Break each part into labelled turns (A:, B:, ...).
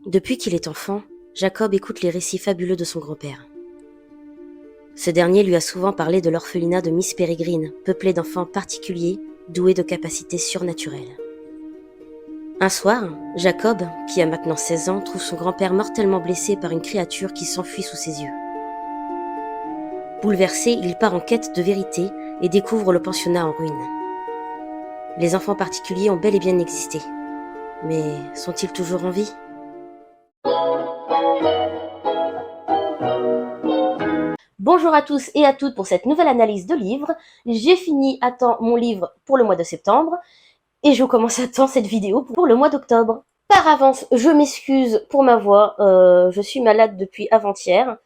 A: Depuis qu'il est enfant, Jacob écoute les récits fabuleux de son grand-père. Ce dernier lui a souvent parlé de l'orphelinat de Miss Peregrine, peuplé d'enfants particuliers, doués de capacités surnaturelles. Un soir, Jacob, qui a maintenant 16 ans, trouve son grand-père mortellement blessé par une créature qui s'enfuit sous ses yeux. Bouleversé, il part en quête de vérité et découvre le pensionnat en ruine. Les enfants particuliers ont bel et bien existé. Mais sont-ils toujours en vie ? Bonjour à tous et à toutes pour cette nouvelle analyse de livre. J'ai fini à temps mon livre pour le mois de septembre et je commence à temps cette vidéo pour le mois d'octobre. Par avance, je m'excuse pour ma voix, je suis malade depuis avant-hier.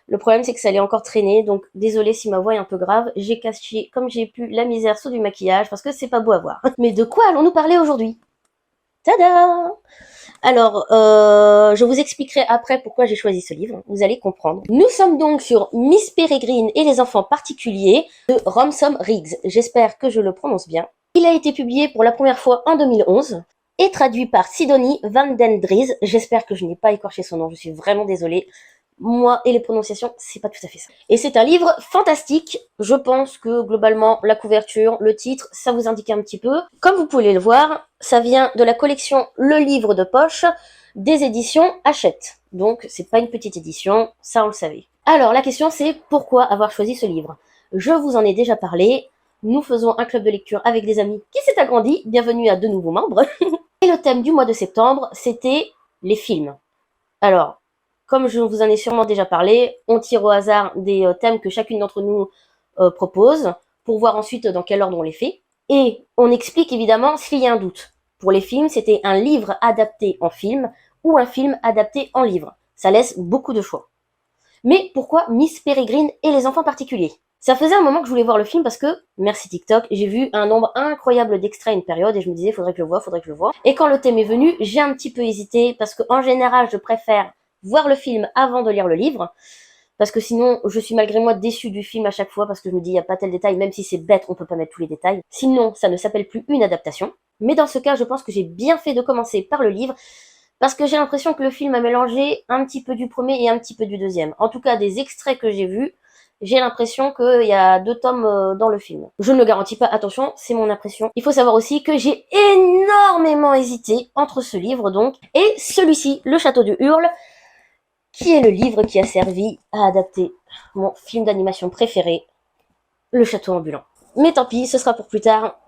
A: Le problème c'est que ça allait encore traîner, donc désolée si ma voix est un peu grave. J'ai caché comme j'ai pu la misère sous du maquillage parce que c'est pas beau à voir. Mais de quoi allons-nous parler aujourd'hui ? Tada ! Alors, je vous expliquerai après pourquoi j'ai choisi ce livre, vous allez comprendre. Nous sommes donc sur Miss Peregrine et les enfants particuliers de Ransom Riggs. J'espère que je le prononce bien. Il a été publié pour la première fois en 2011 et traduit par Sidonie Van den Dries. J'espère que je n'ai pas écorché son nom, je suis vraiment désolée. Moi et les prononciations, c'est pas tout à fait ça. Et c'est un livre fantastique. Je pense que globalement, la couverture, le titre, ça vous indique un petit peu. Comme vous pouvez le voir, ça vient de la collection Le Livre de Poche des éditions Hachette. Donc, c'est pas une petite édition, ça on le savait. Alors, la question c'est pourquoi avoir choisi ce livre ? Je vous en ai déjà parlé. Nous faisons un club de lecture avec des amis qui s'est agrandi. Bienvenue à 2 nouveaux membres. Et le thème du mois de septembre, c'était les films. Alors, comme je vous en ai sûrement déjà parlé, on tire au hasard des thèmes que chacune d'entre nous propose, pour voir ensuite dans quel ordre on les fait. Et on explique évidemment s'il y a un doute. Pour les films, c'était un livre adapté en film ou un film adapté en livre. Ça laisse beaucoup de choix. Mais pourquoi Miss Peregrine et les enfants particuliers ? Ça faisait un moment que je voulais voir le film parce que, merci TikTok, j'ai vu un nombre incroyable d'extraits à une période et je me disais faudrait que je le voie. Et quand le thème est venu, j'ai un petit peu hésité parce que en général, je préfère voir le film avant de lire le livre, parce que sinon je suis malgré moi déçue du film à chaque fois parce que je me dis il n'y a pas tel détail, même si c'est bête on peut pas mettre tous les détails, sinon ça ne s'appelle plus une adaptation. Mais dans ce cas je pense que j'ai bien fait de commencer par le livre parce que j'ai l'impression que le film a mélangé un petit peu du premier et un petit peu du deuxième. En tout cas des extraits que j'ai vus, j'ai l'impression qu'il y a 2 tomes dans le film. Je ne le garantis pas, attention, c'est mon impression. Il faut savoir aussi que j'ai énormément hésité entre ce livre donc et celui-ci, Le Château du Hurle, qui est le livre qui a servi à adapter mon film d'animation préféré, Le Château Ambulant. Mais tant pis, ce sera pour plus tard.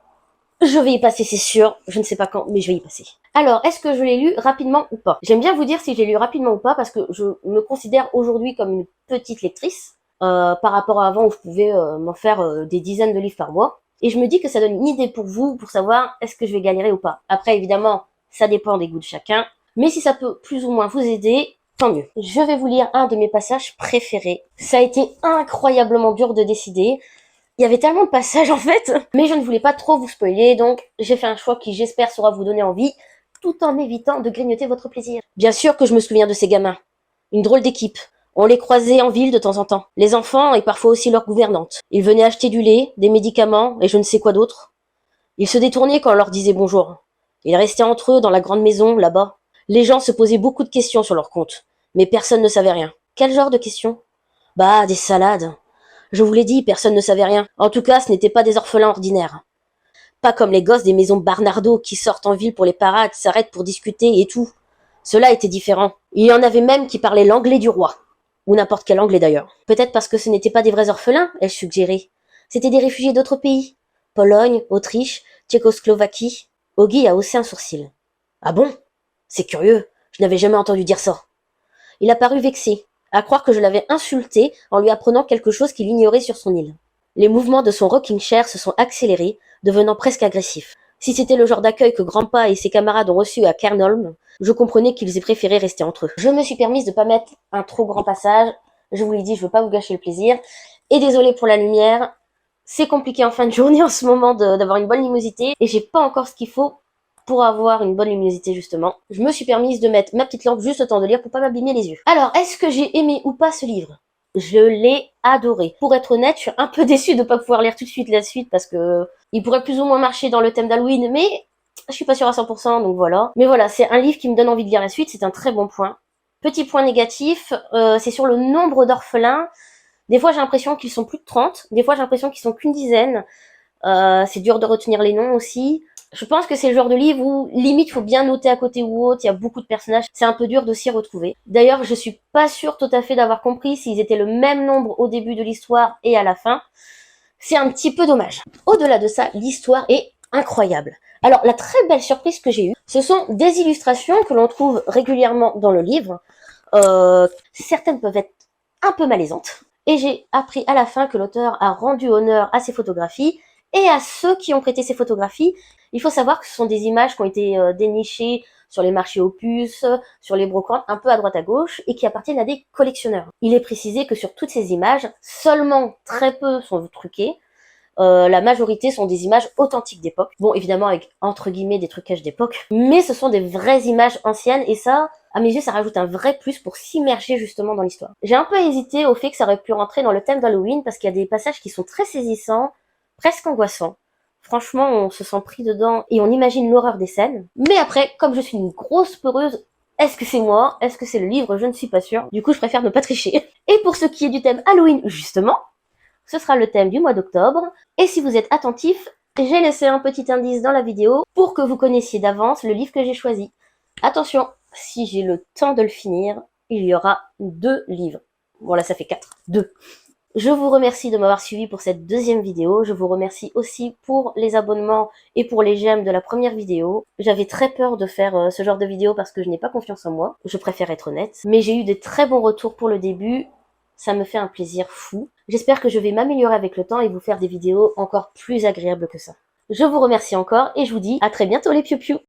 A: Je vais y passer, c'est sûr. Je ne sais pas quand, mais je vais y passer. Alors, est-ce que je l'ai lu rapidement ou pas ? J'aime bien vous dire si j'ai lu rapidement ou pas, parce que je me considère aujourd'hui comme une petite lectrice, par rapport à avant où je pouvais m'en faire des dizaines de livres par mois. Et je me dis que ça donne une idée pour vous, pour savoir est-ce que je vais galérer ou pas. Après, évidemment, ça dépend des goûts de chacun. Mais si ça peut plus ou moins vous aider, tant mieux. Je vais vous lire un de mes passages préférés. Ça a été incroyablement dur de décider. Il y avait tellement de passages en fait, mais je ne voulais pas trop vous spoiler, donc j'ai fait un choix qui j'espère saura vous donner envie, tout en évitant de grignoter votre plaisir. Bien sûr que je me souviens de ces gamins. Une drôle d'équipe. On les croisait en ville de temps en temps. Les enfants et parfois aussi leurs gouvernantes. Ils venaient acheter du lait, des médicaments et je ne sais quoi d'autre. Ils se détournaient quand on leur disait bonjour. Ils restaient entre eux dans la grande maison, là-bas. Les gens se posaient beaucoup de questions sur leur compte, mais personne ne savait rien. Quel genre de questions ? Bah, des salades. Je vous l'ai dit, personne ne savait rien. En tout cas, ce n'étaient pas des orphelins ordinaires. Pas comme les gosses des maisons Barnardo qui sortent en ville pour les parades, s'arrêtent pour discuter et tout. Cela était différent. Il y en avait même qui parlaient l'anglais du roi. Ou n'importe quel anglais d'ailleurs. Peut-être parce que ce n'étaient pas des vrais orphelins, ai-je suggéré. C'était des réfugiés d'autres pays. Pologne, Autriche, Tchécoslovaquie. Oggy a haussé un sourcil. Ah bon ? C'est curieux, je n'avais jamais entendu dire ça. Il a paru vexé, à croire que je l'avais insulté en lui apprenant quelque chose qu'il ignorait sur son île. Les mouvements de son rocking chair se sont accélérés, devenant presque agressifs. Si c'était le genre d'accueil que Grandpa et ses camarades ont reçu à Cairnholm, je comprenais qu'ils aient préféré rester entre eux. Je me suis permise de pas mettre un trop grand passage, je vous l'ai dit, je veux pas vous gâcher le plaisir, et désolée pour la lumière, c'est compliqué en fin de journée en ce moment d'avoir une bonne luminosité, et j'ai pas encore ce qu'il faut pour avoir une bonne luminosité justement. Je me suis permise de mettre ma petite lampe juste au temps de lire pour pas m'abîmer les yeux. Alors, est-ce que j'ai aimé ou pas ce livre ? Je l'ai adoré. Pour être honnête, je suis un peu déçue de pas pouvoir lire tout de suite la suite parce que il pourrait plus ou moins marcher dans le thème d'Halloween, mais je suis pas sûre à 100%, donc voilà. Mais voilà, c'est un livre qui me donne envie de lire la suite, c'est un très bon point. Petit point négatif, c'est sur le nombre d'orphelins. Des fois j'ai l'impression qu'ils sont plus de 30, des fois j'ai l'impression qu'ils sont qu'une dizaine. C'est dur de retenir les noms aussi. Je pense que c'est le genre de livre où, limite, faut bien noter à côté ou autre, il y a beaucoup de personnages, c'est un peu dur de s'y retrouver. D'ailleurs, je suis pas sûre tout à fait d'avoir compris s'ils étaient le même nombre au début de l'histoire et à la fin. C'est un petit peu dommage. Au-delà de ça, l'histoire est incroyable. Alors, la très belle surprise que j'ai eue, ce sont des illustrations que l'on trouve régulièrement dans le livre. Certaines peuvent être un peu malaisantes. Et j'ai appris à la fin que l'auteur a rendu honneur à ses photographies et à ceux qui ont prêté ces photographies. Il faut savoir que ce sont des images qui ont été dénichées sur les marchés aux puces, sur les brocantes, un peu à droite à gauche, et qui appartiennent à des collectionneurs. Il est précisé que sur toutes ces images, seulement très peu sont truquées. La majorité sont des images authentiques d'époque. Bon, évidemment avec, entre guillemets, des trucages d'époque. Mais ce sont des vraies images anciennes, et ça, à mes yeux, ça rajoute un vrai plus pour s'immerger justement dans l'histoire. J'ai un peu hésité au fait que ça aurait pu rentrer dans le thème d'Halloween, parce qu'il y a des passages qui sont très saisissants, presque angoissants. Franchement, on se sent pris dedans et on imagine l'horreur des scènes. Mais après, comme je suis une grosse peureuse, est-ce que c'est moi? Est-ce que c'est le livre? Je ne suis pas sûre. Du coup, je préfère ne pas tricher. Et pour ce qui est du thème Halloween, justement, ce sera le thème du mois d'octobre. Et si vous êtes attentif, j'ai laissé un petit indice dans la vidéo pour que vous connaissiez d'avance le livre que j'ai choisi. Attention, si j'ai le temps de le finir, il y aura 2 livres. Bon là, ça fait 4. 2. Je vous remercie de m'avoir suivi pour cette deuxième vidéo. Je vous remercie aussi pour les abonnements et pour les j'aime de la première vidéo. J'avais très peur de faire ce genre de vidéo parce que je n'ai pas confiance en moi. Je préfère être honnête. Mais j'ai eu de très bons retours pour le début. Ça me fait un plaisir fou. J'espère que je vais m'améliorer avec le temps et vous faire des vidéos encore plus agréables que ça. Je vous remercie encore et je vous dis à très bientôt les piou-piou.